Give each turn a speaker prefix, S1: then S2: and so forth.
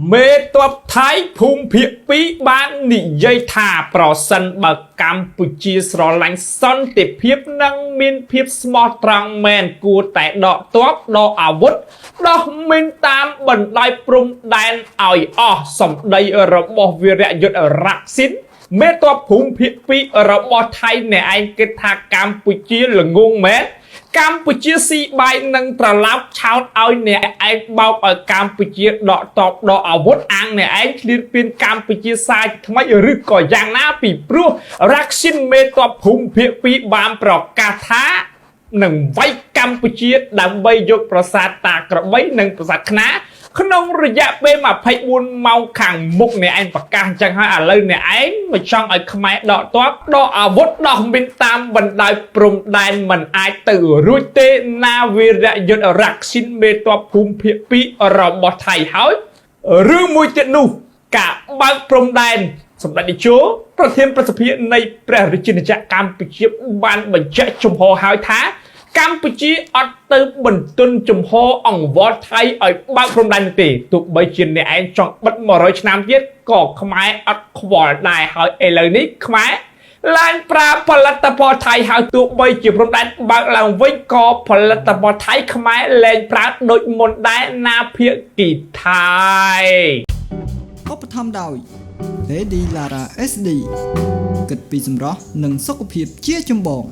S1: មេតបថៃភូមិភាគ2បាននិយាយថាប្រសិនបើកម្ពុជាស្រឡាញ់សន្តិភាពនិងមានភាពស្មោះត្រង់មែនគួរតែដកទ័ពដកអាវុធដោះមីនតាមបណ្ដោយព្រំដែនឲ្យអស់សម្ដីរបស់វីរយុទ្ធរ៉ាក់ស៊ីនមេតបភូមិភាគ2របស់ថៃអ្នកឯងគិតថាកម្ពុជាល្ងងមែនកម្ពុជាស៊ីបាយនឹងត្រឡប់ឆោតឲ្យអ្នកឯងបោកឲ្យកម្ពុជាដកតបដកអាវុធអាំងអ្នកឯងឃ្លានពៀនកម្ពុជាសាយថ្មីឬក៏យ៉ាងណាពីព្រោះរ៉ាក់ស៊ីនមេតបភូមិភាគ2បានប្រកាសថានឹងវាយកម្ពុជាដើម្បីយកប្រាសាទតាក្របីនិងប្រាសាទខ្នារក្នុងរយៈពេល24ម៉ោងខាងមុខអ្នកឯងប្រកាសអញ្ចឹងហើយឥឡូវអ្នកឯងមកចង់ឲ្យខ្មែរដកទ័ពដកអាវុធដោះមីនតាមបណ្ដោយព្រំដែនមិនអាចទៅរួចទេណាវីរយុទ្ធរ៉ាក់ស៊ីនមេតបភូមិភាគ2របស់ថៃហើយរឿងមួយទៀតនោះការបើកព្រំដែនសម្ដេចតេជោប្រធានប្រសិទ្ធិនៃព្រះរាជាណាចក្រកម្ពុជាបានបញ្ជាក់ជំហរហើយថាកម្ពុជាអត់ទៅបន្ទន់ជំហរអង្វរថៃឲ្យបើកព្រំដែនទេទោះបីជាអ្នកឯងចង់បិទ100ឆ្នាំទៀតក៏ខ្មែរអត់ខ្វល់ដែរហើយឥឡូវនេះខ្មែរឡើងប្រើផលិតផលថៃហើយទោះបីជាព្រំដែនបើកឡើងវិញក៏ផលិតផលថៃខ្មែរលែងប្រើដូចមុនដែរណាភាគីថៃ
S2: ឧបត្ថម្ភដោយ Lady Lara SD គិតពីសម្រស់និងសុខភាពជាចម្បង